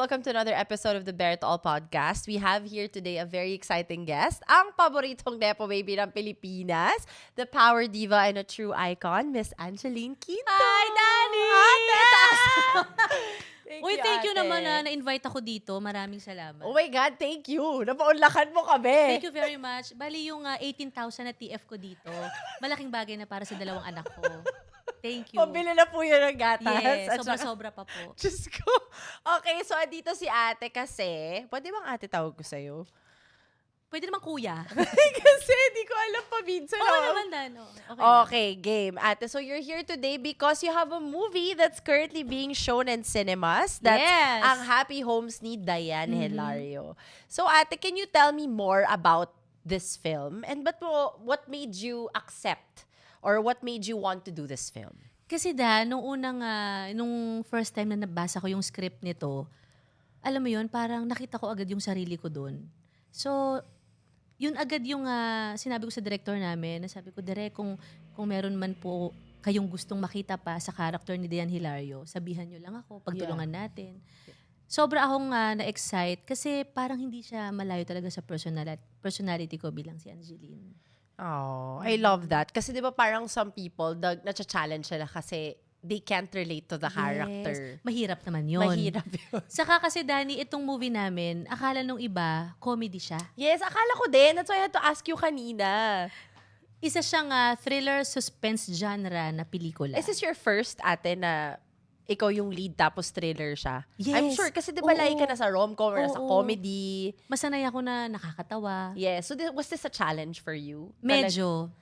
Welcome to another episode of the Bear It All podcast. We have here today a very exciting guest, ang paboritong Nepo Baby ng Pilipinas, the power diva and a true icon, Miss Angeline Quinto. Hi, Dani! Thank you ate. naman na na-invite ako dito. Maraming salamat. Oh my God, thank you. Napaunlakan mo kami. Thank you very much. Bali yung 18,000 na TF ko dito, malaking bagay na para sa dalawang anak ko. Thank you. Pambili na po yun ng gatas. Yes, At saka- sobra-sobra pa po. Diyos ko. Okay, so andito si ate kasi, pwede bang ate tawag ko sa'yo? Pwede naman kuya. Kasi di ko alam pa minsan. Oo oh. naman, Dan. Okay, lang. Okay, game. Ate, so you're here today because you have a movie that's currently being shown in cinemas. That's Yes. ang Happy Homes ni Diane Hilario. So ate, can you tell me more about this film? And what made you accept or what made you want to do this film? Kasi nung first time na nabasa ko yung script nito, alam mo yun, parang nakita ko agad yung sarili ko doon. So, yun agad yung sinabi ko sa director namin, nasabi ko, Direk, kung meron man po kayong gustong makita pa sa character ni Diane Hilario, sabihan nyo lang ako, pagtulungan natin. Sobra akong na-excite kasi parang hindi siya malayo talaga sa personality ko bilang si Angeline. Oh, I love that. Kasi di ba parang some people, na-challenge sila kasi they can't relate to the character. Yes. Mahirap naman yun. Mahirap yun. Saka kasi, Dani, itong movie namin, akala nung iba, comedy siya. Yes, akala ko din. That's why I had to ask you kanina. Isa siyang thriller suspense genre na pelikula. Is this your first ate na ikaw yung lead tapos thriller siya? Yes. I'm sure kasi di ba Oo. like ka na sa rom-com or sa Oo. comedy. Masanay ako na nakakatawa. Yes. So was this a challenge for you? Medyo.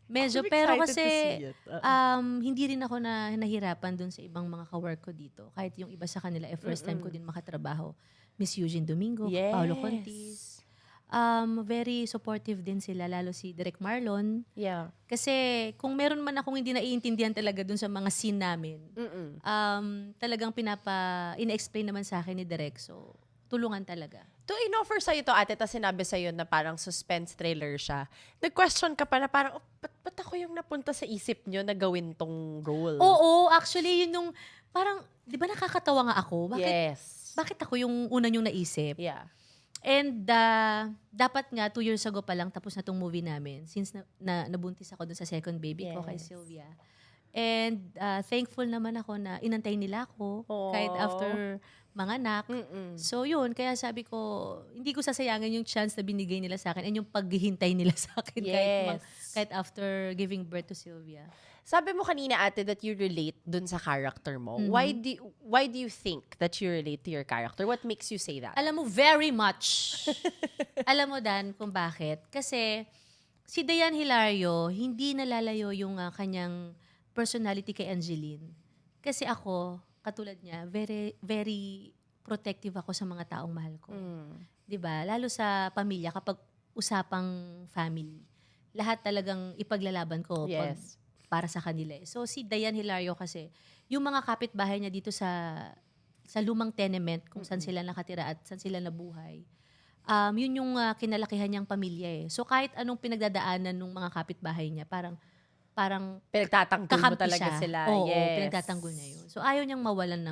I'm Pero excited kasi to see it. hindi rin ako na nahirapan dun sa ibang mga ka-work ko dito. Kahit yung iba sa kanila, first time ko din makatrabaho. Miss Eugene Domingo, Yes. Paolo Contis. Very supportive din sila, lalo si Direk Marlon. Yeah. Kasi kung meron man akong hindi naiintindihan talaga dun sa mga scene namin, talagang ina-explain naman sa akin ni Direk. So, tulungan talaga. To in-offer sa'yo to ate, tas sinabi sa'yo na parang suspense thriller siya. Nag-question ka pa na parang, ba't ako yung napunta sa isip nyo na gawin tong role? Oo, actually, yun yung, parang, di ba nakakatawa nga ako? Yes. Bakit ako yung una yung naisip? Yeah. And dapat nga, 2 years ago pa lang, tapos na tong movie namin. Since nabuntis ako dun sa second baby ko kay Yes. Sylvia. And thankful naman ako na inantay nila ako kahit Aww. after manganak. So yun, kaya sabi ko, hindi ko sasayangin yung chance na binigay nila sa akin and yung paghihintay nila sa akin Yes. kahit after giving birth to Sylvia. Sabi mo kanina ate that you relate dun sa character mo. Why do you think that you relate to your character? What makes you say that? Alam mo, very much. Alam mo, Dan, kung bakit? Kasi si Diane Hilario, hindi nalalayo yung kanyang personality kay Angeline. Kasi ako, katulad niya, very, very protective ako sa mga taong mahal ko. 'Di ba? Lalo sa pamilya, kapag usapang family, lahat talagang ipaglalaban ko Yes. para sa kanila. So si Diane Hilario kasi, yung mga kapitbahay niya dito sa lumang tenement kung saan sila nakatira at saan sila nabuhay, yun yung kinalakihan niyang pamilya eh. So kahit anong pinagdadaanan ng mga kapitbahay niya, parang Pinagtatanggol mo kakampi talaga siya. sila. Oo, yes. pinagtatanggol niya yun. So ayaw niyang mawalan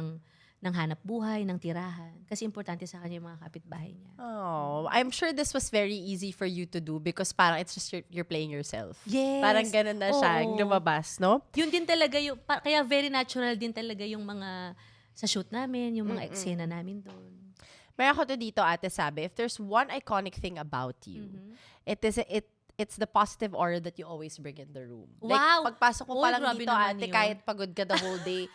ng hanap buhay, ng tirahan. Kasi importante sa kanya yung mga kapitbahay niya. Oh, I'm sure this was very easy for you to do because parang it's just you're playing yourself. Yes. Parang ganun na siya, Oo. lumabas, no? Yun din talaga yung, kaya very natural din talaga yung mga sa shoot namin, yung mga eksena namin doon. May ako to dito, ate, sabi, if there's one iconic thing about you, it's the positive aura that you always bring in the room. Wow! Like, pagpasok mo Uy, pa lang grabe dito, naman ate, yun. kahit pagod ka the whole day,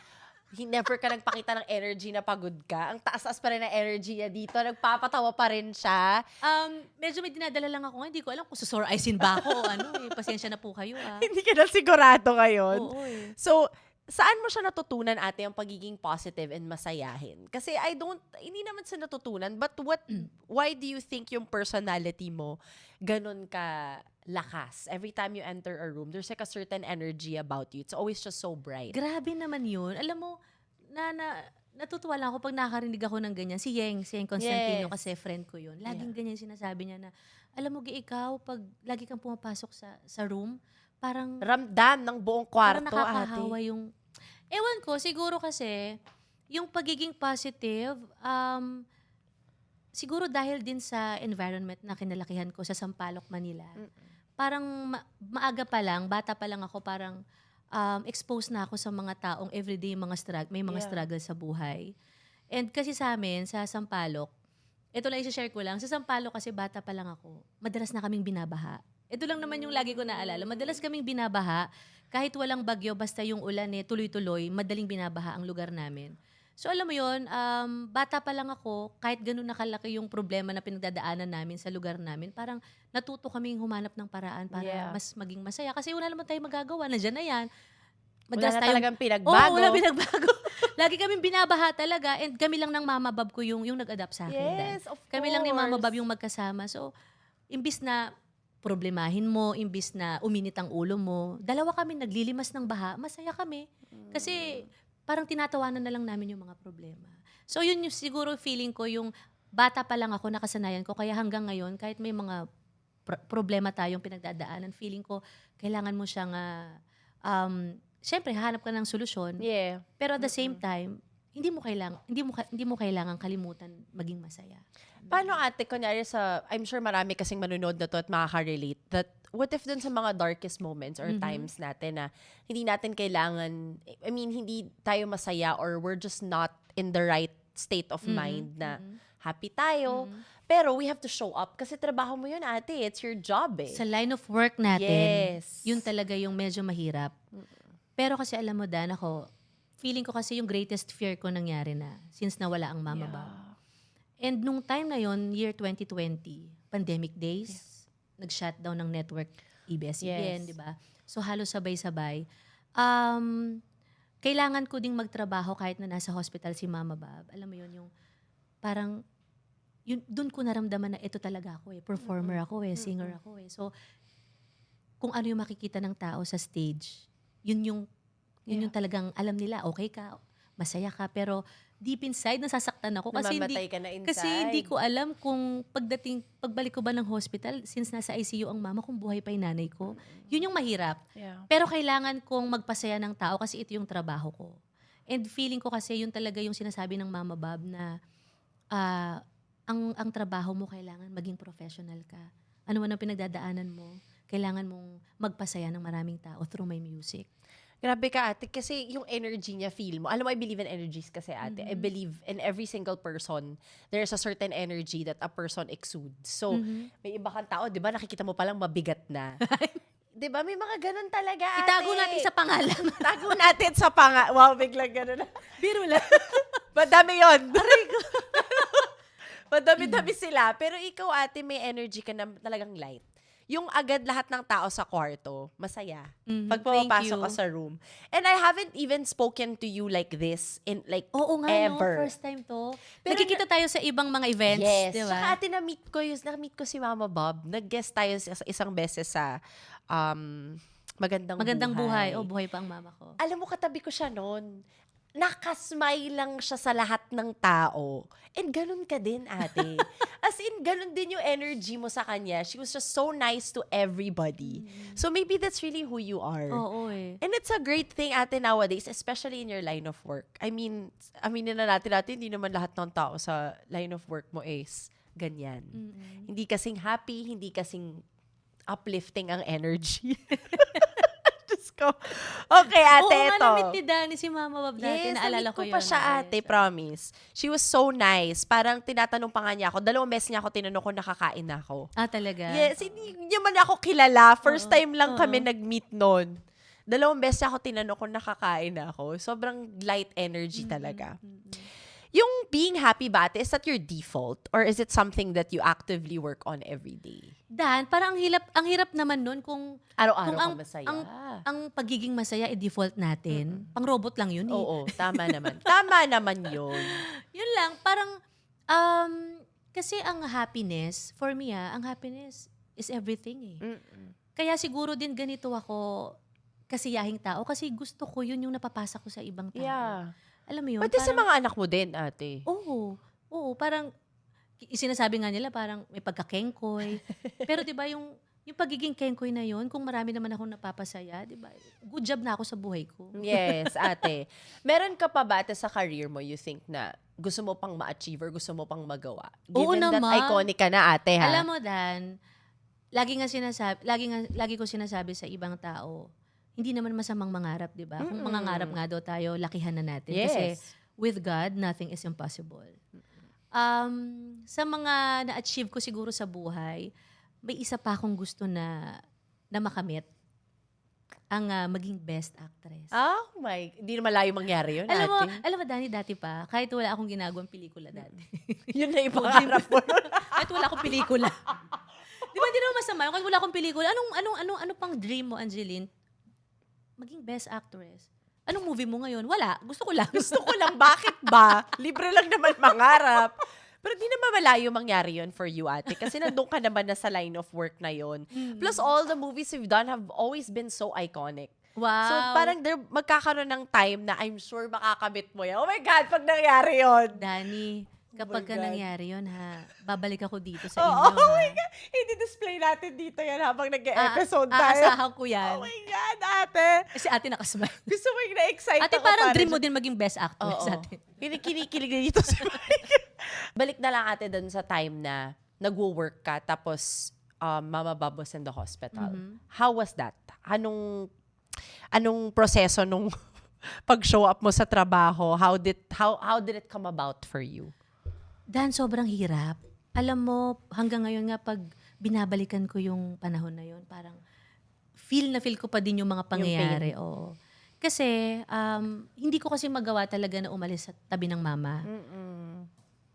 never ka nagpakita ng energy na pagod ka. Ang taas-taas pa rin ng energy niya dito. Nagpapatawa pa rin siya. Medyo may dinadala lang ako. Hindi ko alam kung susore eyes-in ba ako o ano eh. Pasensya na po kayo ah. Hindi ka na sigurado ngayon. Oo eh. So, saan mo siya natutunan, ate, ang pagiging positive and masayahin? Kasi hindi naman sa natutunan, but why do you think yung personality mo ganun ka lakas? Every time you enter a room, there's like a certain energy about you. It's always just so bright. Grabe naman yun. Alam mo, natutuwa lang ako pag nakarinig ako ng ganyan. Si Yeng Constantino Yes. kasi friend ko yun. Laging ganyan sinasabi niya na, alam mo, ikaw, pag lagi kang pumapasok sa room, parang Ramdam ng buong parang kwarto, nakakahawa ate. yung... Ewan ko, siguro kasi, Yung pagiging positive, siguro dahil din sa environment na kinalakihan ko sa Sampaloc, Manila. Parang maaga pa lang, bata pa lang ako, parang exposed na ako sa mga taong everyday may mga Yeah. struggle sa buhay. And kasi sa amin, sa Sampaloc, ito lang i-share ko lang, sa Sampaloc kasi bata pa lang ako, madalas na kaming binabaha. Ito lang naman yung lagi ko naalala. Madalas kaming binabaha, kahit walang bagyo, basta yung ulan tuloy-tuloy, madaling binabaha ang lugar namin. So alam mo yun, bata pa lang ako, kahit ganun nakalaki yung problema na pinagdadaanan namin sa lugar namin, parang natuto kaming humanap ng paraan para Yeah. mas maging masaya. Kasi wala naman tayong magagawa, nandiyan na yan. Wala na talagang Oo, pinagbago. wala pinagbago. Lagi kaming binabaha talaga and kami lang ng Mama Bob ko yung nag-adapt sa akin. Yes, of course. Kami lang ni Mama Bob yung magkasama. So, imbis na problemahin mo, imbis na uminit ang ulo mo, dalawa kami naglilimas ng baha, masaya kami. Kasi parang tinatawanan na lang namin yung mga problema. So, yun yung siguro feeling ko, yung bata pa lang ako, nakasanayan ko. Kaya hanggang ngayon, kahit may mga problema tayong pinagdadaanan, feeling ko, kailangan mo siyang, syempre, hahanap ka ng solusyon. Yeah. Pero at the same time, hindi mo kailangan kalimutan maging masaya. Paano ate, kunyari I'm sure marami kasing manunod na to at makaka-relate, that what if dun sa mga darkest moments or times natin na hindi natin kailangan, hindi tayo masaya or we're just not in the right state of mind na happy tayo, pero we have to show up kasi trabaho mo yun ate, it's your job eh. Sa line of work natin, Yes. yun talaga yung medyo mahirap. Pero kasi alam mo, Dan, feeling ko kasi yung greatest fear ko nangyari na since nawala ang Mama Bob. And nung time na yon, year 2020, pandemic days, nag-shutdown ng network ABS-CBN, Yes. di ba? So halos sabay-sabay. Kailangan ko ding magtrabaho kahit na nasa hospital si Mama Bob. Alam mo yun, yung parang, doon ko naramdaman na ito talaga ako eh. Performer ako eh, singer ako eh. So, kung ano yung makikita ng tao sa stage, yun yung talagang alam nila, okay ka, masaya ka, pero deep inside, nasasaktan ako kasi Namamatay ka na inside. kasi hindi ko alam kung pagbalik ko ba ng hospital, since nasa ICU ang mama, kung buhay pa yung nanay ko. Yun yung mahirap. Yeah. Pero kailangan kong magpasaya ng tao kasi ito yung trabaho ko. And feeling ko kasi yun talaga yung sinasabi ng Mama Bob na ang trabaho mo kailangan maging professional ka. Ano man ang pinagdadaanan mo, kailangan mong magpasaya ng maraming tao through my music. Grabe ka ate, kasi yung energy niya, feel mo. Alam mo, I believe in energies kasi ate. I believe in every single person, there's a certain energy that a person exudes. So, may iba kang tao, di ba, nakikita mo palang mabigat na. Di ba, may mga ganun talaga ate. Itago natin sa pangalan. Tago natin sa Wow, biglang ganun. Biro lang. Madami yun. Madami-dami sila. Pero ikaw ate, may energy ka na talagang light. Yung agad lahat ng tao sa kwarto, masaya. Pag pumapasok ka sa room. And I haven't even spoken to you like this in like Oo nga, ever. no? First time to. Pero Nakikita tayo sa ibang mga events, Yes. di ba? Saka ate, na-meet ko si Mama Bob. Nag-guest tayo isang beses sa Magandang Buhay. O, buhay pa ang mama ko. Alam mo, katabi ko siya noon. Nakasmile lang siya sa lahat ng tao. And ganun ka din, ate. As in, ganun din yung energy mo sa kanya. She was just so nice to everybody. So maybe that's really who you are. Oo eh. And it's a great thing, ate, nowadays, especially in your line of work. I mean, aminin na natin, hindi naman lahat ng tao sa line of work mo is ganyan. Hindi kasing happy, hindi kasing uplifting ang energy. Diyos ko. Okay, ate, Oo nga, ito. na-meet ni Danny si Mama Bob dati. Yes, Naalala na-meet ko ko yun. pa siya, ate, promise. She was so nice. Parang tinatanong pa nga niya ako. 2 beses niya ako tinanong kung nakakain na ako. Ah, talaga? Yes, hindi niya man ako kilala. First time lang kami nag-meet noon. 2 beses niya ako tinanong kung nakakain na ako. Sobrang light energy talaga. Yung being happy ba, ate, is that your default? Or is it something that you actively work on every day? Dan, parang ang hirap naman nun kung Araw-araw kung ka masaya. ang pagiging masaya i-default natin. Pang robot lang yun eh. Oo, tama naman. Tama naman yun. Yun lang, parang kasi ang happiness, for me ang happiness is everything eh. Kaya siguro din ganito ako kasiyahing tao kasi gusto ko yun yung napapasa ko sa ibang tao. Yeah. Alam mo yun? Pati sa mga anak mo din, ate. Oo, parang sinasabi nga nila parang may pagkakengkoy. Pero 'di ba yung yung pagiging Kenkoy na yun, kung marami naman akong napapasaya, di ba? Good job na ako sa buhay ko. Yes, ate. Meron ka pa ba ate sa career mo, you think na gusto mo pang ma-achieve or gusto mo pang magawa? Oo Given that naman. iconic ka na ate, ha? Alam mo, Dan, lagi ko sinasabi sa ibang tao, hindi naman masamang mangarap, di ba? Kung mangangarap nga daw tayo, lakihan na natin. Kasi Yes. with God, nothing is impossible. Sa mga na-achieve ko siguro sa buhay, may isa pa akong gusto na makamit. Ang maging best actress. Oh my, hindi na malayo mangyari yun, Alam ate. mo, Dani, dati pa, kahit wala akong ginagawang pelikula dati. Yun na yung pangarap mo. Kahit wala akong pelikula. Di ba, hindi naman masama yun. Kahit wala akong pelikula. Ano pang dream mo, Angeline? Maging best actress. Anong movie mo ngayon? Wala. Gusto ko lang. Gusto ko lang, bakit ba? Libre lang naman mangarap. Pero di naman malayo mangyari yun for you, ate. Kasi nandun ka naman na sa line of work na yun. Plus, all the movies you've done have always been so iconic. Wow. So, parang magkakaroon ng time na I'm sure makakamit mo yan. Oh my God, pag nangyari yun. Dani, kapag my ka God. nangyari yun, ha, babalik ako dito sa Oh, inyo, oh my ha. God. I-display natin dito yan habang nag-episode tayo. Aasahan ko yan. Oh my God, ate. Kasi ate nakasmile. Gusto mo yung na-excite Ate, ako parang para dream mo dyan. din maging best actress, Oo. ate. Kinikilig na dito sa mic. Balik na lang ate dun sa time na nagwo-work ka tapos Mama Bob was in the hospital. How was that? Anong proseso nung pag-show up mo sa trabaho? How did it come about for you? Dan, sobrang hirap. Alam mo, hanggang ngayon nga pag binabalikan ko yung panahon na yun, parang feel ko pa din yung mga pangyayari. Oo. Kasi, hindi ko kasi magawa talaga na umalis sa tabi ng mama.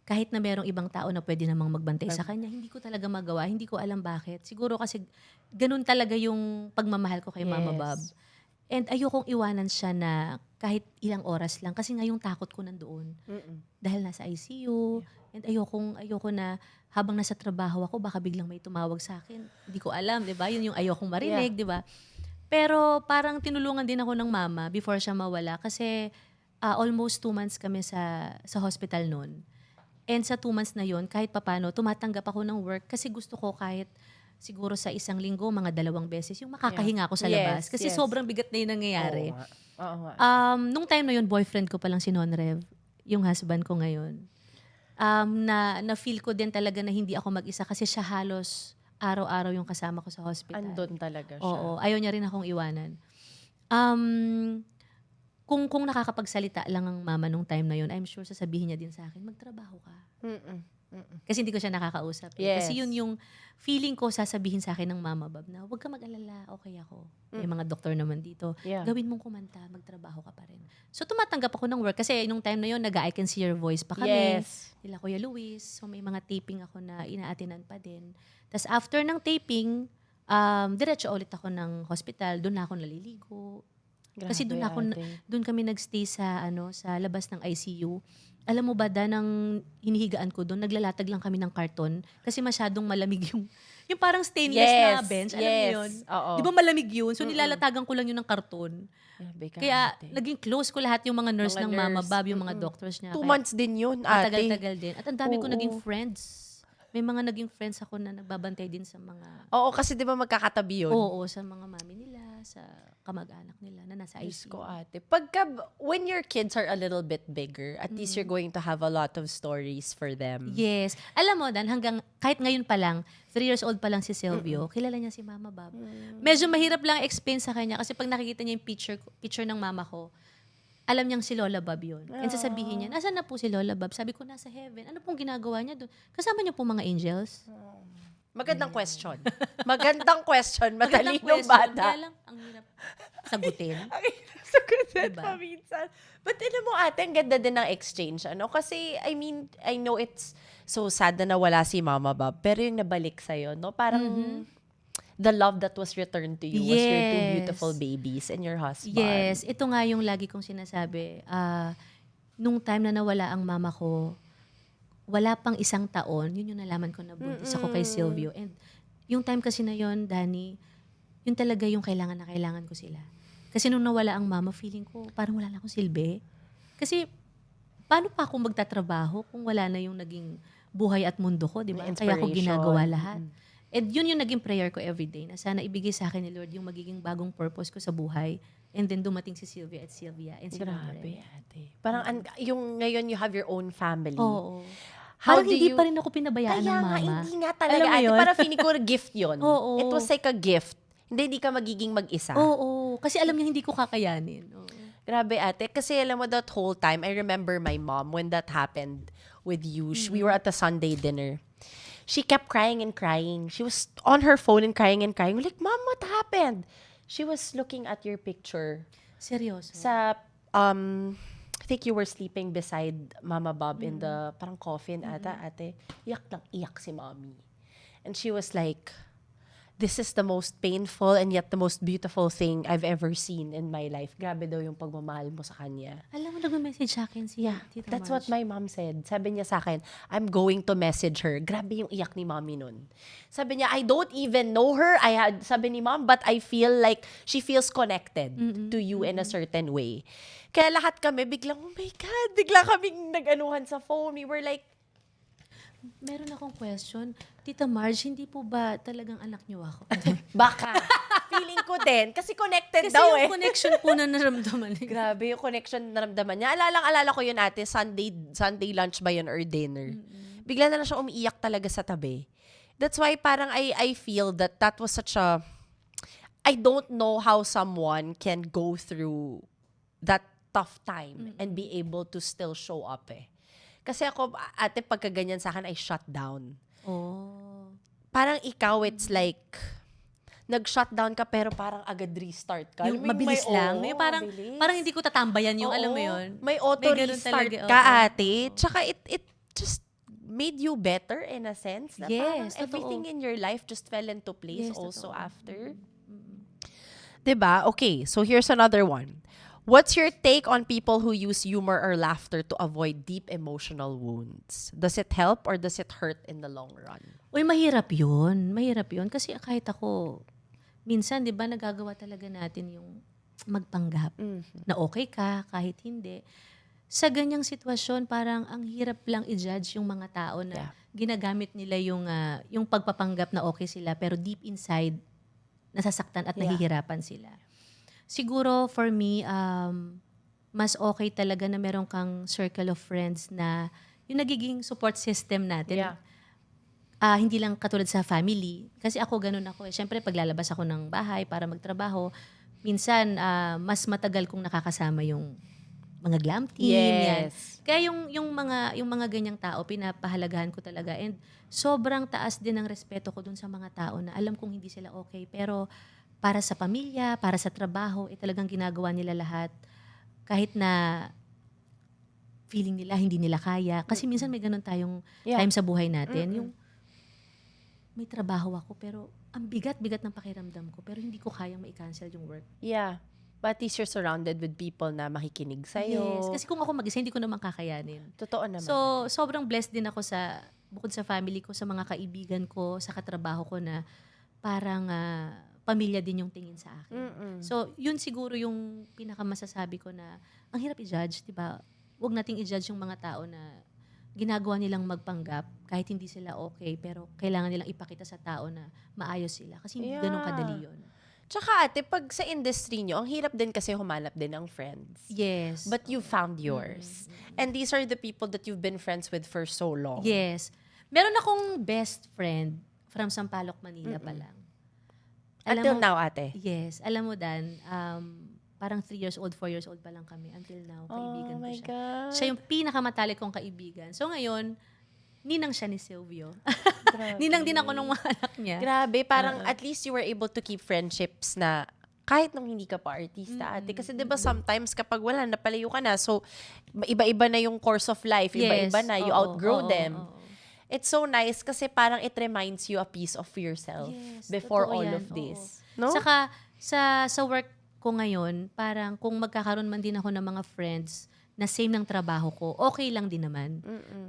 Kahit na merong ibang tao na pwede namang magbantay sa kanya, hindi ko talaga magawa. Hindi ko alam bakit. Siguro kasi ganun talaga yung pagmamahal ko kay Mama Bob. And ayokong iwanan siya na kahit ilang oras lang. Kasi nga yung takot ko nandoon. Dahil nasa ICU. And ayoko na habang nasa trabaho ako, baka biglang may tumawag sa akin. Hindi ko alam, di ba? Yun yung ayokong marinig, di ba? Pero parang tinulungan din ako ng mama before siya mawala. Kasi almost 2 months kami sa hospital noon. And sa 2 months na yon, kahit papano, tumatanggap ako ng work kasi gusto ko kahit siguro sa isang linggo, mga 2 beses, yung makakahinga ako sa labas. Kasi sobrang bigat na yung nangyayari. Oo nga. Nung time na yun, boyfriend ko palang si Nonrev, yung husband ko ngayon. Na-feel ko din talaga na hindi ako mag-isa kasi siya halos araw-araw yung kasama ko sa hospital. Andun talaga siya. Oo, ayaw niya rin akong iwanan. Kung nakakapagsalita lang ang mama nung time na yun, I'm sure sasabihin niya din sa akin, magtrabaho ka. Kasi hindi ko siya nakakausap. Yes. Kasi yun yung feeling ko sasabihin sa akin ng Mama Bob na huwag ka mag-alala, okay ako. May mga doktor naman dito. Yeah. Gawin mong kumanta, magtrabaho ka pa rin. So tumatanggap ako ng work kasi nung time na yun, I Can See Your Voice pa kami. Yes. Nila Kuya Luis. So may mga taping ako na inaatinan pa din. Tapos after ng taping, diretso ulit ako ng hospital. Doon na ako naliligo. Kasi doon kami nagstay sa sa labas ng ICU. Alam mo ba, nang hinihigaan ko doon, naglalatag lang kami ng karton kasi masyadong malamig yung parang stainless na bench. Alam mo yun? Oo. Di ba malamig yun? So nilalatagan ko lang yun ng karton. Kaya naging close ko lahat yung mga nurse ng Mama Bob, yung mga doctors niya. 2 months din yun, ate. Matagal-tagal din. At ang dami ko naging friends. May mga naging friends ako na nagbabantay din sa mga... Oo, kasi di ba magkakatabi yun? Oo, sa mga mami nila, sa kamag-anak nila na nasa Diyos ICU. ko, ate. When your kids are a little bit bigger, at least you're going to have a lot of stories for them. Yes. Alam mo, Dan, kahit ngayon pa lang, 3 years old pa lang si Silvio, kilala niya si Mama Bob. Medyo mahirap lang explain sa kanya kasi pag nakikita niya yung picture ng mama ko, alam niyang si Lola Bob yun. And sasabihin niya, nasaan na po si Lola Bob? Sabi ko, nasa heaven. Ano pong ginagawa niya doon? Kasama niyo po mga angels? Magandang question. Magandang question. Matalinong question. bata. Kaya lang, ang hirap sagutin. Ang sagutin Diba? pa minsan. But alam mo ate, ang ganda din ng exchange. Kasi, I mean, I know it's so sad na nawala si Mama Bob, pero yung nabalik sa'yo, no? Parang the love that was returned to you was your 2 beautiful babies and your husband. Yes. Ito nga yung lagi kong sinasabi. Nung time na nawala ang mama ko, wala pang 1 taon, yun yung nalaman ko na buntis ako kay Silvio. And yung time kasi na yun, Dani, yun talaga yung kailangan na kailangan ko sila. Kasi nung nawala ang mama, feeling ko parang wala na akong silbi. Kasi paano pa ako magtatrabaho kung wala na yung naging buhay at mundo ko, di ba? Kaya ako ginagawa lahat. And yun yung naging prayer ko everyday, na sana ibigay sa akin ni Lord yung magiging bagong purpose ko sa buhay. And then dumating si Sylvia and si Grabe, Mildred. ate. Parang yung ngayon you have your own family. Oo. How Parang do hindi you... pa rin ako pinabayaan Kaya ng nga, mama. hindi nga talaga, Alam mo ate. yun? Parang feeling ko gift yun. Oo. It was like a gift. Hindi ka magiging mag-isa. Oo. Kasi alam niya hindi ko kakayanin. Oo. Grabe, ate. Kasi alam mo, that whole time, I remember my mom, when that happened with you, we were at the Sunday dinner. She kept crying and crying. She was on her phone and crying and crying. We're like, Mom, what happened? She was looking at your picture. Seryoso. Sa, I think you were sleeping beside Mama Bob in the parang coffin ata, ate. Iyak lang iyak si mommy. And she was like, this is the most painful and yet the most beautiful thing I've ever seen in my life. Grabe daw yung pagmamahal mo sa kanya. Alam mo, nag-message sa akin si Tita That's Marge. what my mom said. Sabi niya sa akin, I'm going to message her. Grabe yung iyak ni mommy nun. Sabi niya, I don't even know her. Sabi ni mom, but I feel like she feels connected to you in a certain way. Kaya lahat kami biglang, oh my God, bigla kaming nag-anuhan sa phone. We were like, Meron akong question. Tita Marge, hindi po ba talagang anak niyo ako? baka. Feeling ko din. Kasi connected Kasi daw yung eh. connection po na naramdaman niya. Grabe yung connection na naramdaman niya. Alala ko yun ate, Sunday lunch ba yun or dinner. Bigla na lang siya umiiyak talaga sa tabi. That's why parang I feel that was such a... I don't know how someone can go through that tough time and be able to still show up eh. Kasi ako, ate, pagka ganyan sa akin, I shut down. Oh. Parang ikaw, it's like... nag-shutdown ka pero parang agad restart ka. Yung Alam mo mabilis lang. May parang, mabilis. parang hindi ko tatambayan yung, Oo. alam mo yun? May ganun auto-restart talaga, ka, oo. ate. Tsaka it just made you better in a sense. Na Yes, parang everything totoo. in your life just fell into place Yes, also totoo. after. Diba? Okay, so here's another one. What's your take on people who use humor or laughter to avoid deep emotional wounds? Does it help or does it hurt in the long run? Uy, mahirap yun. Mahirap yun. Kasi kahit ako, minsan, di ba, nagagawa talaga natin yung magpanggap na okay ka, kahit hindi. Sa ganyang sitwasyon, parang ang hirap lang i-judge yung mga tao na ginagamit nila yung pagpapanggap na okay sila, pero deep inside, nasasaktan at nahihirapan sila. Siguro, for me, mas okay talaga na meron kang circle of friends na yung nagiging support system natin. Yeah. Hindi lang katulad sa family. Kasi ako ganun ako. Siyempre, paglalabas ako ng bahay para magtrabaho, minsan, mas matagal kong nakakasama yung mga glam team. Yan. Yes. Kaya yung mga ganyang tao, pinapahalagahan ko talaga. And sobrang taas din ng respeto ko dun sa mga tao na alam kong hindi sila okay. Pero para sa pamilya, para sa trabaho, talagang ginagawa nila lahat. Kahit na feeling nila, hindi nila kaya. Kasi minsan may ganun tayong time sa buhay natin. Yung may trabaho ako, pero ang bigat-bigat ng pakiramdam ko, pero hindi ko kayang ma-cancel yung work. Yeah. But at least you're surrounded with people na makikinig sa'yo. Yes. Kasi kung ako mag-isa, hindi ko naman kakayanin. Totoo naman. So, sobrang blessed din ako bukod sa family ko, sa mga kaibigan ko, sa katrabaho ko na parang pamilya din yung tingin sa akin. So, yun siguro yung pinakamasasabi ko na ang hirap i-judge, di ba? Huwag nating i-judge yung mga tao na ginagawa nilang magpanggap kahit hindi sila okay, pero kailangan nilang ipakita sa tao na maayos sila. Kasi hindi ganun kadali yun. Tsaka ate, pag sa industry nyo, ang hirap din kasi humanap din ng friends. Yes. But you found yours. And these are the people that you've been friends with for so long. Yes. Meron akong best friend from Sampaloc, Manila pa lang. Until now, ate? Yes. Alam mo, Dan, parang 3 years old, 4 years old pa lang kami. Until now, kaibigan ko siya. God. Siya yung pinakamatalik kong kaibigan. So ngayon, ninang siya ni Silvio. Ninang din ako ng mga anak niya. Grabe, parang at least you were able to keep friendships na kahit nung hindi ka pa artista, ate. Kasi diba sometimes kapag wala, napalayo ka na. So, iba-iba na yung course of life. Iba-iba na. You outgrow them. It's so nice kasi parang it reminds you a piece of yourself before all of this. No? Saka, sa work ko ngayon, parang kung magkakaroon man din ako ng mga friends na same ng trabaho ko, okay lang din naman.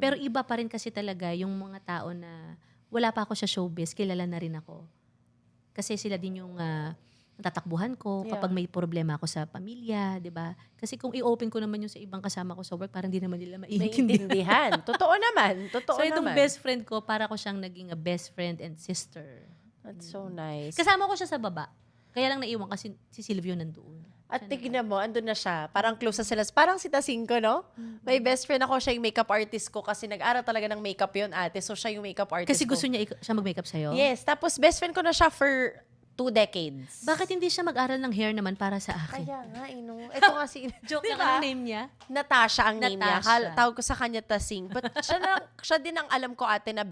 Pero iba pa rin kasi talaga yung mga tao na wala pa ako sa showbiz, kilala na rin ako. Kasi sila din yung tatakbuhan ko Yeah. kapag may problema ako sa pamilya, 'di ba? Kasi kung i-open ko naman yung sa ibang kasama ko sa work, parang hindi naman nila maiintindihan. Naiintindihan. Totoo naman. Totoo So itong naman. best friend ko, para ko siyang naging a best friend and sister. That's so nice. Kasama ko siya sa baba. Kaya lang naiwan kasi si Silvio nandoon. At tignan mo, andun na siya. Parang close na sila. Parang si Tasinko, no? May best friend ako, siya yung makeup artist ko kasi nag-aral talaga ng makeup yun, ate. So, siya yung makeup artist Kasi ko. gusto niya siya mag-makeup sa'yo? Yes. Tapos, best friend ko na siya for 2 decades. Bakit hindi siya mag-aral ng hair naman para sa akin? Kaya nga, Ito nga si... Joke Diba? lang, ano name niya? Natasha ang name niya. Natasha. Tawag ko sa kanya Tasing. But siya din ang alam ko, ate, na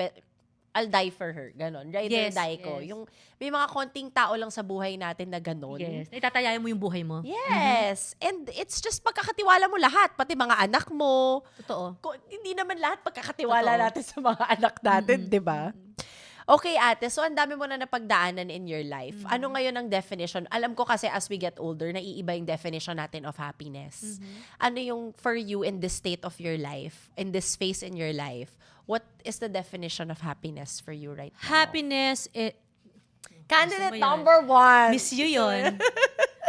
I'll die for her. Ganon. Ride or Yes, die ko. yes. Yung, may mga konting tao lang sa buhay natin na ganon. Yes. Itatayayan mo yung buhay mo? Yes. And it's just pagkakatiwala mo lahat. Pati mga anak mo. Totoo. Hindi naman lahat pagkakatiwala Totoo. natin sa mga anak natin, di ba? Okay, ate. So, ang dami mo na napagdaanan in your life. Ano ngayon ang definition? Alam ko kasi as we get older, naiiba yung definition natin of happiness. Ano yung for you in this state of your life, in this phase in your life, what is the definition of happiness for you right now? Happiness, Candidate Gusto mo yan? number 1. miss you yun.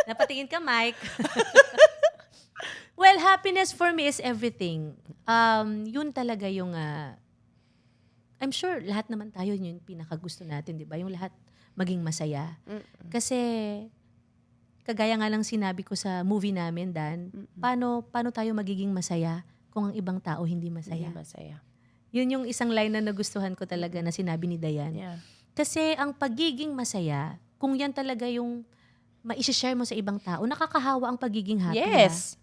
Napatingin ka, Mike. Well, happiness for me is everything. Yun talaga yung, I'm sure lahat naman tayo yun yung pinakagusto natin, di ba? Yung lahat maging masaya. Kasi, kagaya nga lang sinabi ko sa movie namin, Dan, paano tayo magiging masaya kung ang ibang tao hindi masaya? Hindi masaya. Yun yung isang line na nagustuhan ko talaga na sinabi ni Dayan. Yeah. Kasi ang pagiging masaya, kung yan talaga yung ma-share mo sa ibang tao, nakakahawa ang pagiging happy. Yes.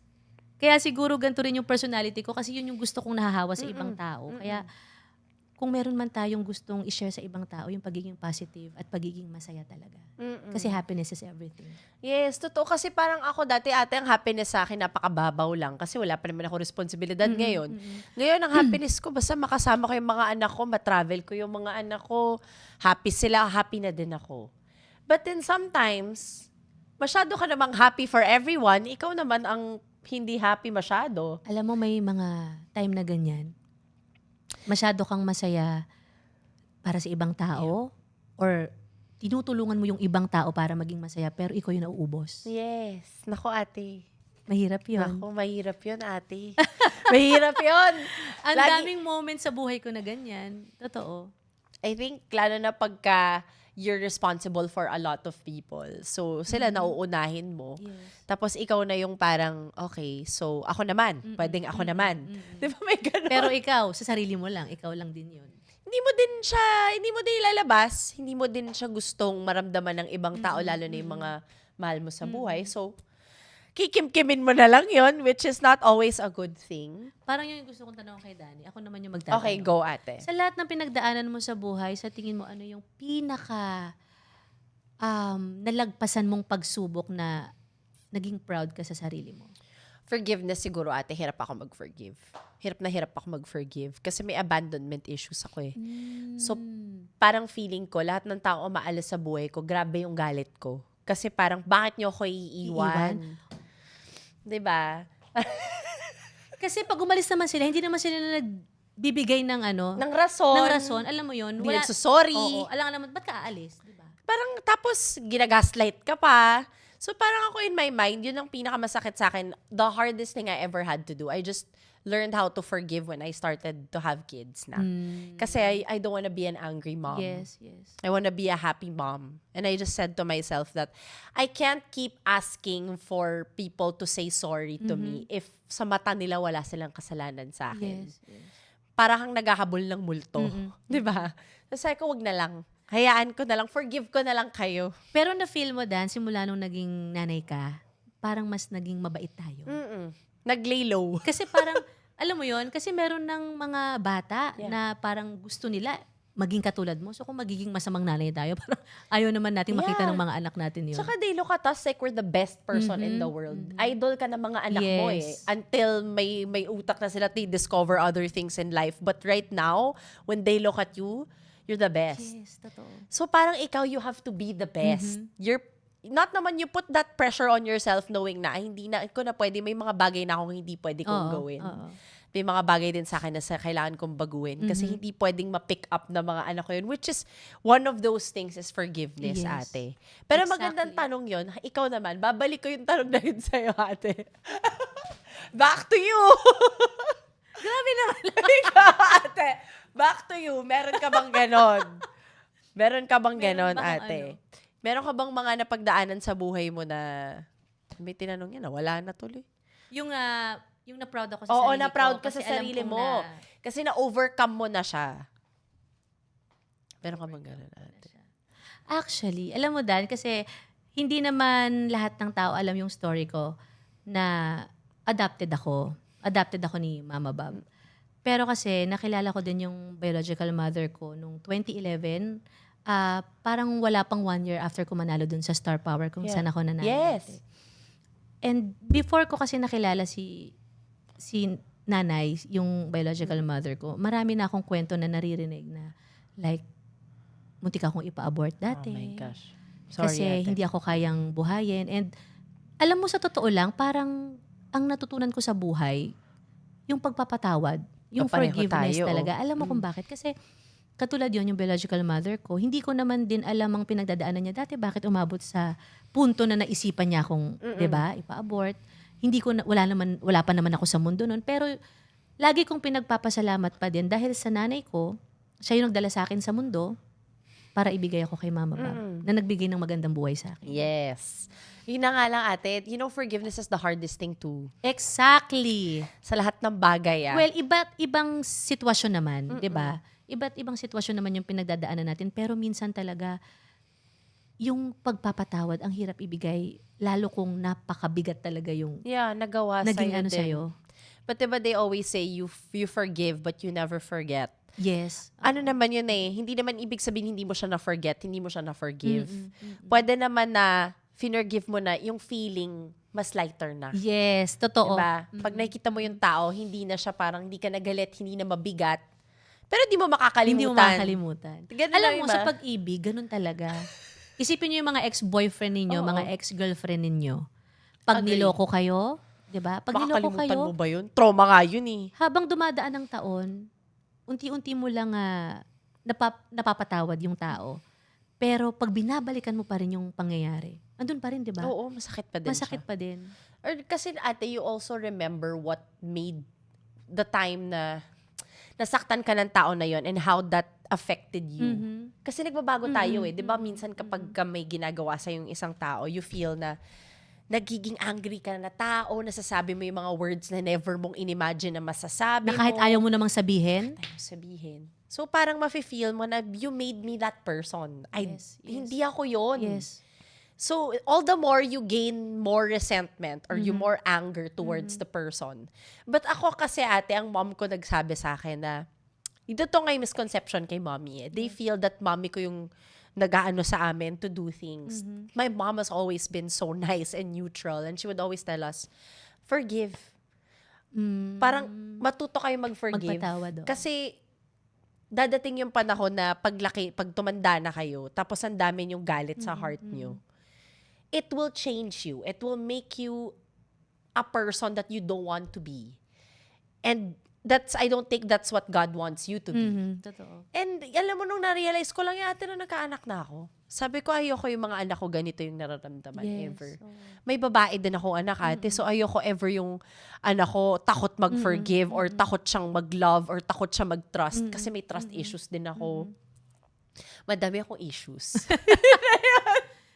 Kaya siguro ganito rin yung personality ko kasi yun yung gusto kong nahahawa sa ibang tao. Kaya kung meron man tayong gustong i-share sa ibang tao, yung pagiging positive at pagiging masaya talaga. Kasi happiness is everything. Yes, totoo. Kasi parang ako dati, ate, ang happiness sa akin napakababaw lang. Kasi wala pa naman ako responsibilidad ngayon. Ngayon, ang happiness ko, basta makasama ko yung mga anak ko, matravel ko yung mga anak ko, happy sila, happy na din ako. But then sometimes, masyado ka namang happy for everyone, ikaw naman ang hindi happy masyado. Alam mo, may mga time na ganyan. Masyado kang masaya para sa ibang tao or tinutulungan mo yung ibang tao para maging masaya pero ikaw yung nauubos. Yes. Nako, ate. Mahirap yun. Nako, mahirap yun, ate. Mahirap yun. Ang Lagi- daming moments sa buhay ko na ganyan. Totoo. I think, lalo na pagka you're responsible for a lot of people. So, sila nauunahin mo. Yes. Tapos, ikaw na yung parang, okay, so, ako naman. Pwedeng ako naman. Di ba may ganun? Pero ikaw, sa sarili mo lang, ikaw lang din yun. hindi mo din ilalabas. Hindi mo din siya gustong maramdaman ng ibang tao, lalo na yung mga mahal mo sa buhay. So, kikimkimin mo na lang yon, which is not always a good thing. Parang yun yung gusto kong tanong kay Danny. Ako naman yung magtatanong. Okay, go, ate. Sa lahat ng pinagdaanan mo sa buhay, sa tingin mo ano yung pinaka nalagpasan mong pagsubok na naging proud ka sa sarili mo? Forgiveness siguro, ate. Hirap ako mag-forgive. Hirap na hirap ako mag-forgive. Kasi may abandonment issues ako eh. So, parang feeling ko, lahat ng tao umaalis sa buhay ko, grabe yung galit ko. Kasi parang, bakit nyo ako iiwan? Diba? Kasi pag umalis naman sila, hindi naman sila nagbibigay ng ano, Ng rason. ng rason. Alam mo yun? Hindi nagsusorry. Oo, alam naman, ba't ka aalis? Diba? Parang tapos ginagaslight ka pa. So parang ako in my mind, yun ang pinakamasakit sa akin. The hardest thing I ever had to do. I just learned how to forgive when I started to have kids na. Kasi I don't wanna be an angry mom. Yes, yes. I wanna be a happy mom. And I just said to myself that I can't keep asking for people to say sorry to me if sa mata nila wala silang kasalanan sa akin. Yes, yes. Para kang naghahabol ng multo. Di ba? So sabi ko, wag na lang. Hayaan ko na lang. Forgive ko na lang kayo. Pero na-feel mo, Dan, simula nung naging nanay ka, parang mas naging mabait tayo. Nag-lay low. Kasi parang, alam mo yon, kasi meron ng mga bata na parang gusto nila maging katulad mo. So kung magiging masamang nanay tayo, parang ayaw naman natin makita ng mga anak natin yun. Tsaka they look at us like we're the best person in the world. Idol ka ng mga anak mo eh. Yes. Until may utak na sila to discover other things in life. But right now, when they look at you, you're the best. Yes, totoo. So parang ikaw, you have to be the best. You're not naman you put that pressure on yourself knowing na, ay, hindi na ko na pwede, may mga bagay na akong hindi pwede kong gawin. may mga bagay din sa akin na kailangan kong baguhin. Kasi hindi pwedeng ma-pick up na mga anak ko yun. Which is, one of those things is forgiveness, Yes. ate. Pero Exactly. magandang tanong yun. Ikaw naman, babalik ko yung tanong na yun sa'yo, ate. Back to you! Grabe naman. Ikaw, ate. Back to you. Meron ka bang ganon? Meron ka bang ganon, Meron ba akong ate? Meron ka bang mga napagdaanan sa buhay mo na may tinanong yan na wala na tuloy? Yung na-proud ako sa Oo, sarili ko. na-proud ka kasi sa alam sarili kong mo. Kasi na-overcome mo na siya. Meron ka bang ganon, ate? Actually, alam mo Dan, kasi hindi naman lahat ng tao alam yung story ko na adopted ako. Adopted ako ni Mama Bob. Pero kasi nakilala ko din yung biological mother ko nung 2011. Parang wala pang 1 year after ko manalo dun sa Star Power kung saan ako nanalo. Yes. dati. And before ko kasi nakilala si nanay, yung biological mother ko, marami na akong kwento na naririnig na like, muntik akong ipa-abort dati. Oh my gosh. Sorry, Kasi ate. hindi ako kayang buhayin. And alam mo, sa totoo lang, parang ang natutunan ko sa buhay, yung pagpapatawad, yung Pareho forgiveness tayo, talaga. Alam mo kung bakit? Kasi katulad yon yung biological mother ko, hindi ko naman din alam ang pinagdadaanan niya dati, bakit umabot sa punto na naisipan niya akong, 'di ba, ipa-abort. Hindi ko wala pa naman ako sa mundo noon, pero lagi kong pinagpapasalamat pa din dahil sa nanay ko, siya yung nagdala sa akin sa mundo para ibigay ako kay Mama Bob, na nagbigay ng magandang buhay sa akin. Yes. Yun na nga lang, ate. You know, forgiveness is the hardest thing too. Exactly. Sa lahat ng bagay, Well, iba't ibang sitwasyon naman, 'di ba? Iba't ibang sitwasyon naman yung pinagdadaanan natin, pero minsan talaga yung pagpapatawad ang hirap ibigay, lalo kung napakabigat talaga yung Yeah, nagawa naging sa'yo ano din. sa'yo. But diba they always say, you forgive but you never forget. Yes. Ano naman yun eh, hindi naman ibig sabihin hindi mo siya na-forget, hindi mo siya na-forgive. Pwede naman na finorgive mo na yung feeling mas lighter na. Yes, totoo. Diba? Pag nakikita mo yung tao, hindi na siya parang, hindi ka nagalit, hindi na mabigat. Pero di mo makakalimutan. Hindi mo makakalimutan. Ganun Alam na mo, iba. sa pag-ibig, ganun talaga. Isipin niyo yung mga ex-boyfriend ninyo, Oo. mga ex-girlfriend ninyo. Pag Agree. niloko kayo, 'di ba? Pag niloko Makakalimutan kayo, mo ba yun? Trauma nga yun eh. habang dumadaan ng taon, unti-unti mo lang napapatawad yung tao. Pero pag binabalikan mo pa rin yung pangyayari, andun pa rin, 'di ba? Oo, masakit pa din Masakit siya. pa din. Or kasi ate, you also remember what made the time na nasaktan ka ng tao na yon and how that affected you. Kasi nagbabago tayo eh. Di ba minsan kapag ka may ginagawa sa yung isang tao, you feel na nagiging angry ka na tao, nasasabi mo yung mga words na never mong inimagine na masasabi Na kahit mo. ayaw mo namang sabihin, Ayaw sabihin. So parang mafe-feel mo na you made me that person. Yes, yes. Hindi ako yon. yes. So, all the more you gain more resentment or you more anger towards the person. But ako kasi ate, ang mom ko nagsabi sa akin na, ito to nga yung misconception kay mommy eh. They feel that mommy ko yung nag-aano sa amin to do things. My mom has always been so nice and neutral and she would always tell us, forgive. Parang matuto kayo mag-forgive. Magpatawad, oo. Kasi, dadating yung panahon na pag tumanda na kayo, tapos ang dami yung galit sa heart nyo, it will change you. It will make you a person that you don't want to be. And I don't think that's what God wants you to be. Totoo. And alam mo, nung na-realize ko lang ate nung nagkaanak na ako, sabi ko ayoko yung mga anak ko ganito yung nararamdaman ever. Oo. May babae din akong anak ate, so ayoko ever yung anak ko takot mag-forgive or takot siyang mag-love or takot siya mag-trust kasi may trust issues din ako. Madami akong issues.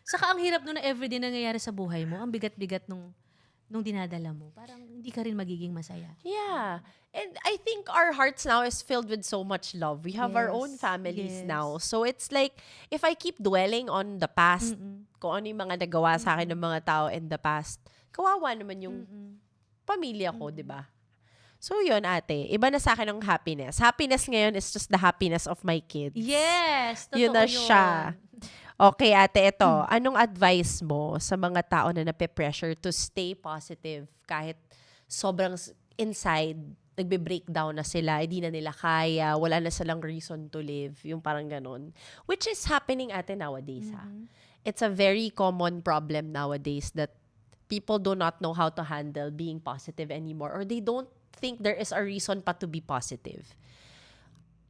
Saka ang hirap nun na everyday nangyayari sa buhay mo, ang bigat-bigat nung dinadala mo. Parang hindi ka rin magiging masaya. Yeah. And I think our hearts now is filled with so much love. We have our Yes. own families Yes. now. So it's like, if I keep dwelling on the past, kung ano yung mga nagawa sa akin ng mga tao in the past, kawawa naman yung pamilya ko, di ba? So yun ate, iba na sa akin ng happiness. Happiness ngayon is just the happiness of my kids. Yes! Totoo Yun na siya. Okay, ate, ito. Anong advice mo sa mga tao na nape-pressure to stay positive kahit sobrang inside, nagbe-breakdown na sila, hindi na nila kaya, wala na silang reason to live, yung parang ganun. Which is happening, ate, nowadays, ha? It's a very common problem nowadays that people do not know how to handle being positive anymore or they don't think there is a reason pa to be positive.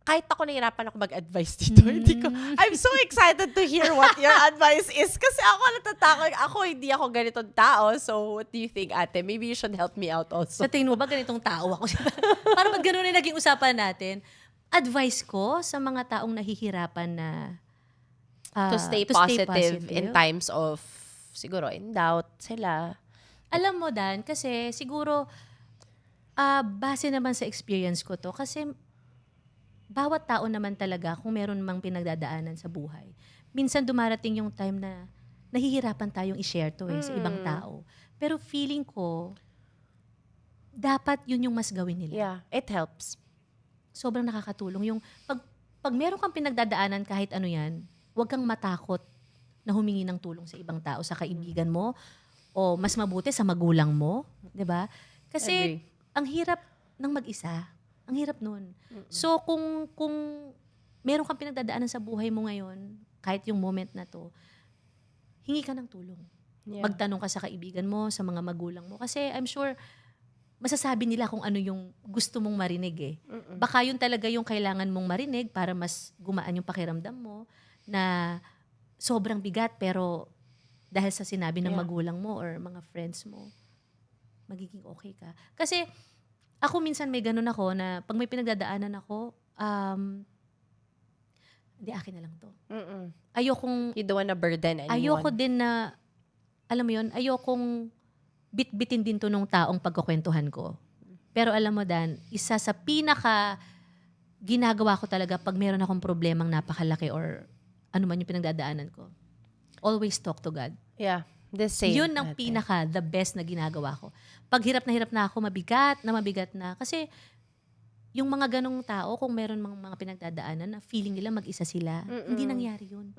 Kahit ako nahirapan ako mag-advise dito, hindi ko, I'm so excited to hear what your advice is kasi ako natatakot, hindi ako ganitong tao. So, what do you think, ate? Maybe you should help me out also. Sa tingin mo ba ganitong tao ako? Para ba't ganun na naging usapan natin? Advice ko sa mga taong nahihirapan na To stay positive in times of, siguro, in doubt sila. Alam mo, Dan, kasi siguro, base naman sa experience ko to, kasi bawat tao naman talaga, kung meron mang pinagdadaanan sa buhay, minsan dumarating yung time na nahihirapan tayong i-share to sa ibang tao. Pero feeling ko, dapat yun yung mas gawin nila. Yeah, it helps. Sobrang nakakatulong. Yung pag meron kang pinagdadaanan kahit ano yan, huwag kang matakot na humingi ng tulong sa ibang tao, sa kaibigan mo, o mas mabuti sa magulang mo. 'Di ba? Kasi Agree. ang hirap ng mag-isa. Ang hirap nun. So, kung meron kang pinagdadaanan sa buhay mo ngayon, kahit yung moment na to, hingi ka ng tulong. Yeah. Magtanong ka sa kaibigan mo, sa mga magulang mo. Kasi I'm sure, masasabi nila kung ano yung gusto mong marinig eh. Baka yun talaga yung kailangan mong marinig para mas gumaan yung pakiramdam mo na sobrang bigat pero dahil sa sinabi ng magulang mo or mga friends mo, magiging okay ka. Kasi ako minsan may ganun ako na pag may pinagdadaanan ako, hindi, akin na lang to. Ayokong, You don't wanna burden anyone. ayoko din na, alam mo yun, ayokong bit-bitin din to nung taong pagkukwentuhan ko. Pero alam mo, Dan, isa sa pinaka ginagawa ko talaga pag meron akong problemang napakalaki or ano man yung pinagdadaanan ko, always talk to God. Yeah, the same. Yun ang ate. the best na ginagawa ko. Pag hirap na ako, mabigat na. Kasi yung mga ganong tao, kung meron mga pinagdadaanan na feeling nila mag-isa sila, hindi nangyari yun.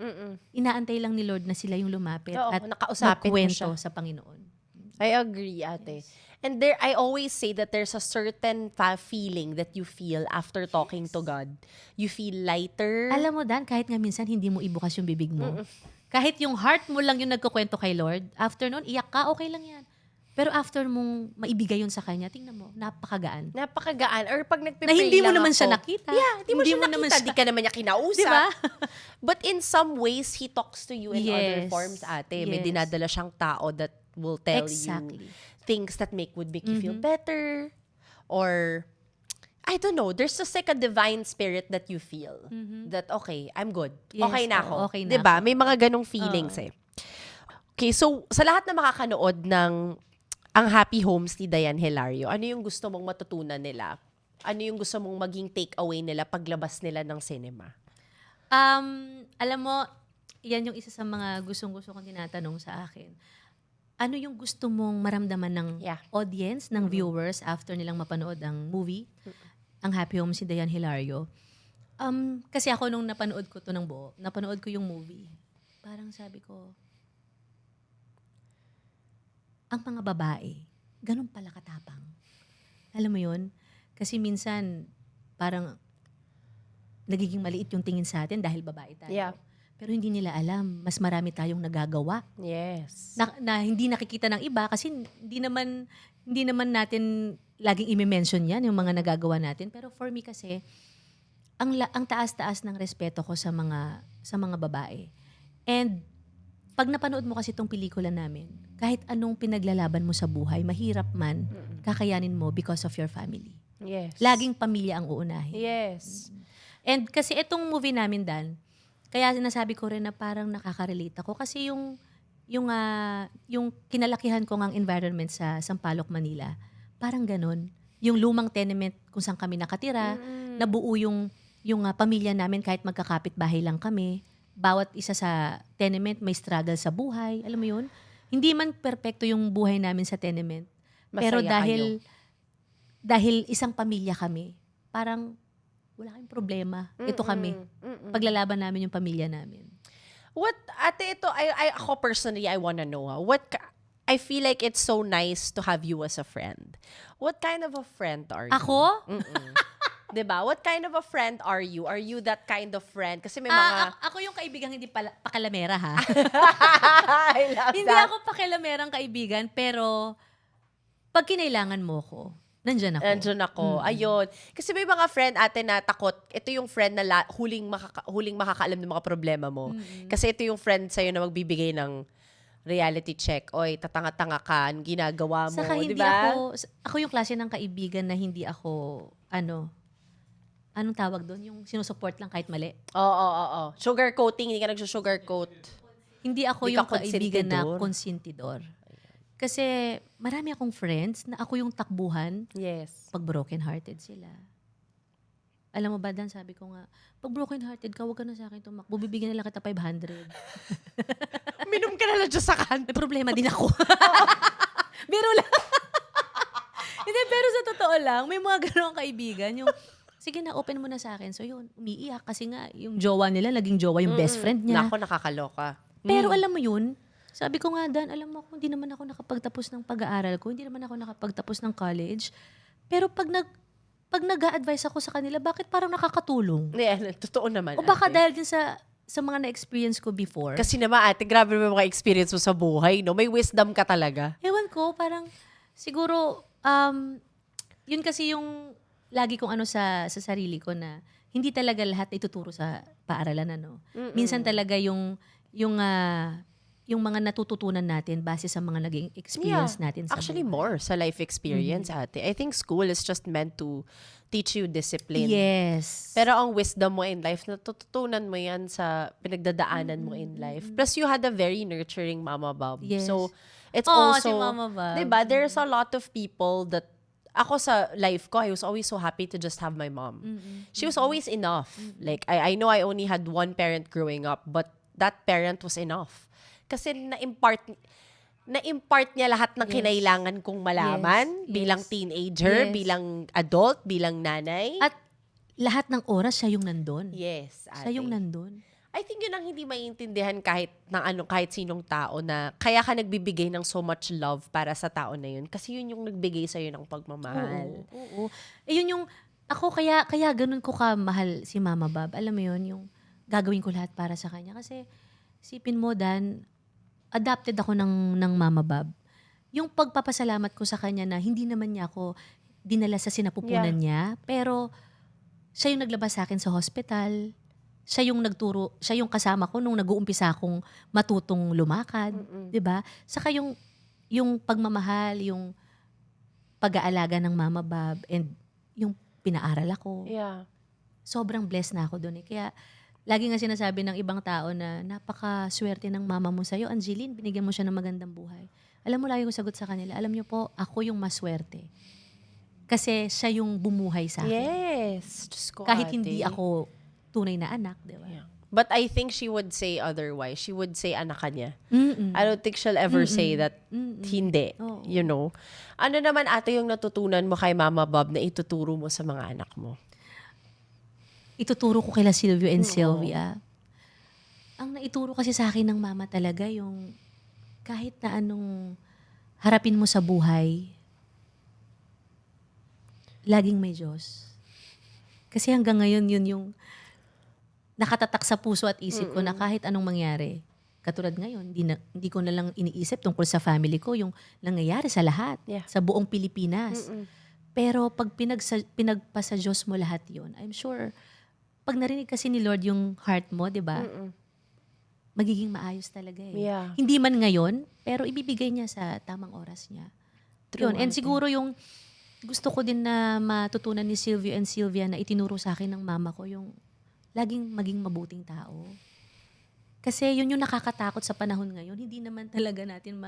Inaantay lang ni Lord na sila yung lumapit Oo, at nakausapin mo magkwento siya. sa Panginoon. I agree, ate. And I always say that there's a certain feeling that you feel after talking to God. You feel lighter. Alam mo, Dan, kahit nga minsan hindi mo ibukas yung bibig mo. Kahit yung heart mo lang yung nagkukwento kay Lord, after nun, iyak ka, okay lang yan. Pero after mong maibigay yun sa Kanya, tingnan mo, napakagaan. Napakagaan. Or pag nagpipray Na hindi mo lang naman ako, siya nakita. Yeah, hindi mo siya naman nakita. Di ka naman niya kinausap. Diba? But in some ways, He talks to you in other Yes. forms, ate. May Yes. dinadala siyang tao that will tell Exactly. you things that would make you feel better. Or, I don't know, there's just like a divine spirit that you feel. That, okay, I'm good. Yes, Okay na ako. oo, okay na Diba? ako. May mga ganong feelings eh. Okay, so sa lahat na makakanood ng Ang Happy Homes ni Diane Hilario, ano yung gusto mong matutunan nila? Ano yung gusto mong maging takeaway nila paglabas nila ng cinema? Alam mo, yan yung isa sa mga gustong-gusto kong tinatanong sa akin. Ano yung gusto mong maramdaman ng audience, ng viewers after nilang mapanood ang movie, Ang Happy Homes ni Diane Hilario? Kasi ako nung napanood ko to ng buo, napanood ko yung movie, parang sabi ko, ang mga babae, ganun pala katapang. Alam mo yun? Kasi minsan, parang nagiging maliit yung tingin sa atin dahil babae tayo. Yeah. Pero hindi nila alam, mas marami tayong nagagawa Yes. na hindi nakikita ng iba kasi hindi naman natin laging i-mention yan, yung mga nagagawa natin. Pero for me kasi, ang taas-taas ng respeto ko sa mga babae. And pag napanood mo kasi itong pelikula namin, kahit anong pinaglalaban mo sa buhay, mahirap man, kakayanin mo because of your family. Yes. Laging pamilya ang uunahin. Yes. And kasi itong movie namin, Dan, kaya sinasabi ko rin na parang nakaka-relate ako kasi yung kinalakihan ko ngang environment sa Sampaloc, Manila, parang ganun. Yung lumang tenement kung saan kami nakatira, nabuo yung pamilya namin kahit magkakapit-bahay lang kami. Bawat isa sa tenement may struggle sa buhay. Alam mo yun? Hindi man perpekto yung buhay namin sa tenement. Pero Masaya dahil isang pamilya kami, parang wala kayong problema. Ito kami. Paglalaban namin yung pamilya namin. Ate, ito, ako personally, I wanna know, I feel like it's so nice to have you as a friend. What kind of a friend are you? Ako? Diba? What kind of a friend are you? Are you that kind of friend? Kasi may mga... Ako yung kaibigang hindi pakalamera, ha? I love Hindi that. ako pakilamerang kaibigan, pero pag kinailangan mo ko, Nandyan ako. Nandyan ako. Ayun. Kasi may mga friend ate na takot. Ito yung friend na huling makakaalam ng mga problema mo. Kasi ito yung friend sa'yo na magbibigay ng reality check. Oy, tatanga-tanga ka. Anong ginagawa mo? Saka hindi diba? ako yung klase ng kaibigan na hindi ako, anong tawag doon? Yung sinusupport lang kahit mali. Oo. Sugarcoating. Hindi ka nagsusugarcoat. Hindi ako Hindi ka yung kaibigan na konsentidor. konsentidor. Kasi marami akong friends na ako yung takbuhan Yes. pag broken-hearted sila. Alam mo ba, Dan, sabi ko nga, pag broken-hearted ka, huwag ka na sa akin tumakbo. Bibigyan nila kita 500. Minom ka na lang dyan sa kanto. May problema din ako. Biro lang. Hindi, pero sa totoo lang, may mga ganong kaibigan. Yung, sige na, open mo na sa akin. So yun, umiiyak kasi nga, yung jowa nila, naging jowa yung best friend niya. Nako, nakakaloka. Pero alam mo yun, sabi ko nga, Dan, alam mo, hindi naman ako nakapagtapos ng pag-aaral ko, hindi naman ako nakapagtapos ng college. Pero pag nag-a-advise ako sa kanila, bakit parang nakakatulong? Yeah, totoo naman. O baka ate. dahil din sa mga na-experience ko before. Kasi naman ate, grabe naman mga experience mo sa buhay, no? May wisdom ka talaga. Ewan ko, parang siguro, yun kasi yung lagi kong sa sarili ko na hindi talaga lahat ituturo sa paaralan, ano. Minsan talaga yung mga natututunan natin base sa mga naging experience natin sa Actually, buhay. more sa life experience, ate. I think school is just meant to teach you discipline. Yes. Pero ang wisdom mo in life, natututunan mo yan sa pinagdadaanan mo in life. Plus, you had a very nurturing mama, Bob. Yes. So, it's Oo, also, si Mama Bob. diba, there's a lot of people that, ako sa life ko, I was always so happy to just have my mom. She was always enough. Like, I know I only had one parent growing up, but that parent was enough. Kasi na-impart niya lahat ng kinailangan kong malaman Yes. bilang teenager, Yes. bilang adult, bilang nanay. At lahat ng oras siya yung nandun. Yes, ate. Siya yung nandun. I think yun ang hindi maiintindihan kahit sinong tao na kaya ka nagbibigay ng so much love para sa tao na yun. Kasi yun yung nagbigay sa'yo ng pagmamahal. Oo. Yun yung, ako kaya ganun ko kamahal si Mama Bob. Alam mo yun, yung gagawin ko lahat para sa kanya. Kasi, sipin mo, Dan, adopted ako ng Mama Bob. Yung pagpapasalamat ko sa kanya na hindi naman niya ako dinala sa sinapupunan niya, pero siya yung naglabas sa akin sa hospital. Siya yung nagturo, siya yung kasama ko nung nag-uumpisa akong matutong lumakad, 'di ba? Saka yung pagmamahal, yung pag-aalaga ng Mama Bob and yung pinaaral ako. Yeah. Sobrang blessed na ako doon eh. Kaya lagi nga sinasabi ng ibang tao na napakaswerte ng mama mo sa'yo. Angeline, binigyan mo siya ng magandang buhay. Alam mo, lagi ko sagot sa kanila, alam niyo po, ako yung maswerte. Kasi siya yung bumuhay sa akin. Yes. Diyos ko, Kahit ate. hindi ako tunay na anak, di ba? Yeah. But I think she would say otherwise. She would say anak ka niya. Mm-mm. I don't think she'll ever say that hindi. Oo. You know? Ano naman ate yung natutunan mo kay Mama Bob na ituturo mo sa mga anak mo? Ituturo ko kila Silvio and Sylvia. Ang naituro kasi sa akin ng mama talaga yung kahit na anong harapin mo sa buhay, laging may Diyos. Kasi hanggang ngayon yun yung nakatatak sa puso at isip ko na kahit anong mangyari. Katulad ngayon, hindi ko na lang iniisip tungkol sa family ko, yung nangyayari sa lahat, sa buong Pilipinas. Pero pag pinagpasa Diyos mo lahat yun, I'm sure, pag narinig kasi ni Lord yung heart mo, di ba? Magiging maayos talaga eh. Yeah. Hindi man ngayon, pero ibibigay niya sa tamang oras niya. True, Yun. And ate. siguro yung gusto ko din na matutunan ni Silvio and Sylvia na itinuro sa akin ng mama ko, yung laging maging mabuting tao. Kasi yun yung nakakatakot sa panahon ngayon. Hindi naman talaga natin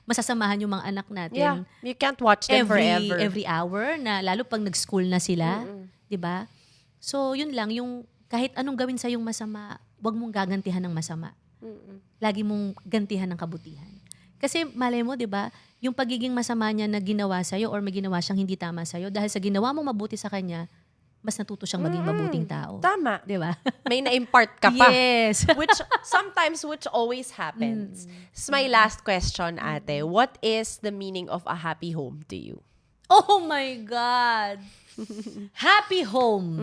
masasamahan yung mga anak natin. Yeah. You can't watch them forever. Every hour, na lalo pag nag-school na sila. Di ba? So, yun lang, yung kahit anong gawin sa yung masama, wag mong gagantihan ng masama. Lagi mong gantihan ng kabutihan. Kasi malay mo, di ba, yung pagiging masama niya na ginawa sa'yo or may ginawa siyang hindi tama sa'yo, dahil sa ginawa mong mabuti sa kanya, mas natuto siyang maging mabuting tao. Tama. Di ba? May na-impart ka pa. Yes. which always happens. This is my last question, ate. What is the meaning of a happy home to you? Oh my God! Happy home.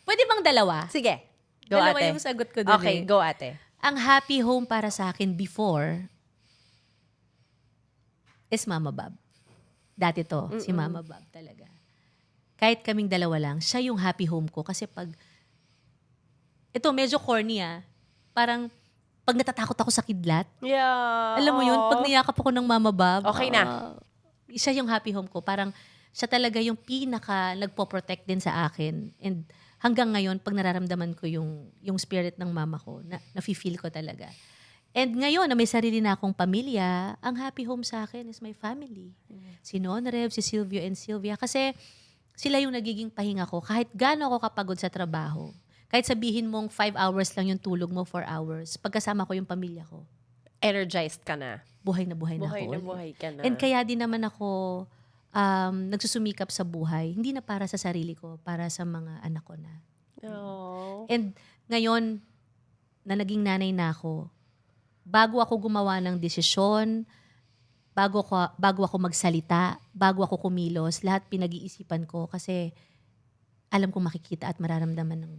Pwede bang dalawa? Sige. Go, Dalawa ate. yung sagot ko dun Okay, eh. go, ate. Ang happy home para sa akin before is Mama Bob. dati to, si Mama Bob talaga. Kahit kaming dalawa lang, siya yung happy home ko. Kasi ito medyo corny parang pag natatakot ako sa kidlat, Yeah. alam mo yun, pag niyakap ako ng Mama Bob, Okay na. siya yung happy home ko. Parang siya talaga yung pinaka nagpo-protect din sa akin. And hanggang ngayon, pag nararamdaman ko yung spirit ng mama ko, nafe-feel ko talaga. And ngayon, na may sarili na akong pamilya, ang happy home sa akin is my family. Si Nonrev, si Silvio and Sylvia. Kasi sila yung nagiging pahinga ko. Kahit gaano ako kapagod sa trabaho. Kahit sabihin mong 5 hours lang yung tulog mo, 4 hours. Pagkasama ko yung pamilya ko, Energized ka na. buhay na buhay na Buhay ako. na buhay ka na. And kaya din naman ako nagsusumikap sa buhay. Hindi na para sa sarili ko, para sa mga anak ko na. Oh. And ngayon, na naging nanay na ako, bago ako gumawa ng desisyon, bago ako magsalita, bago ako kumilos, lahat pinag-iisipan ko kasi alam kong makikita at mararamdaman ng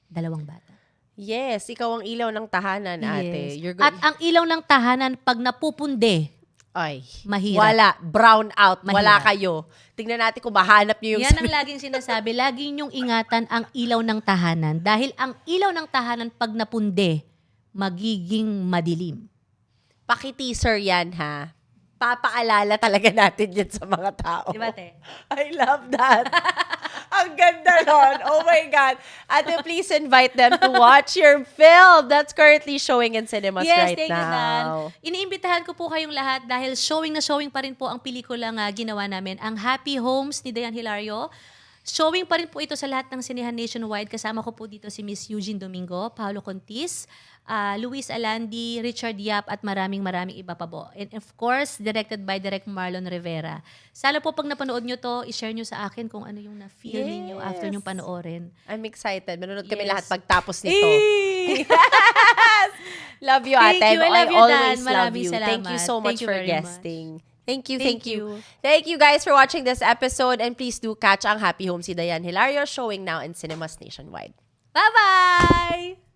dalawang bata. Yes, ikaw ang ilaw ng tahanan, ate. Yes. You're At ang ilaw ng tahanan, pag napupunde, Ay, mahirap. wala. Brown out. Wala Mahirap. kayo. Tingnan natin kung mahanap niyo yung... Yan ang laging sinasabi. Lagi niyong ingatan ang ilaw ng tahanan. Dahil ang ilaw ng tahanan, pag napunde, magiging madilim. Paki-teaser yan, ha? Papaalala talaga natin yan sa mga tao. Di ba, te? I love that. Ang ganda nun. Oh my God. Ate, please invite them to watch your film that's currently showing in cinemas right thank you, Dan. now. Iniimbitahan ko po kayong lahat dahil showing na showing pa rin po ang pelikulang ginawa namin, ang Happy Homes ni Dayan Hilario. Showing pa rin po ito sa lahat ng sinehan nationwide. Kasama ko po dito si Miss Eugene Domingo, Paolo Contis, Luis Alandi, Richard Yap, at maraming iba pa po. And of course, directed by Direk Marlon Rivera. Sana po pag napanood nyo to, i-share nyo sa akin kung ano yung na-feel ninyo after nyo panoorin. I'm excited. Manonood kami Yes. lahat pagtapos nito. Love you, Thank ate. you. I love you, always Dan. love Maraming you. Thank you salamat. so much Thank you for very much. guesting. Thank you. Thank Thank you guys for watching this episode, and please do catch ang Happy Home si Dayan Hilario showing now in cinemas nationwide. Bye-bye!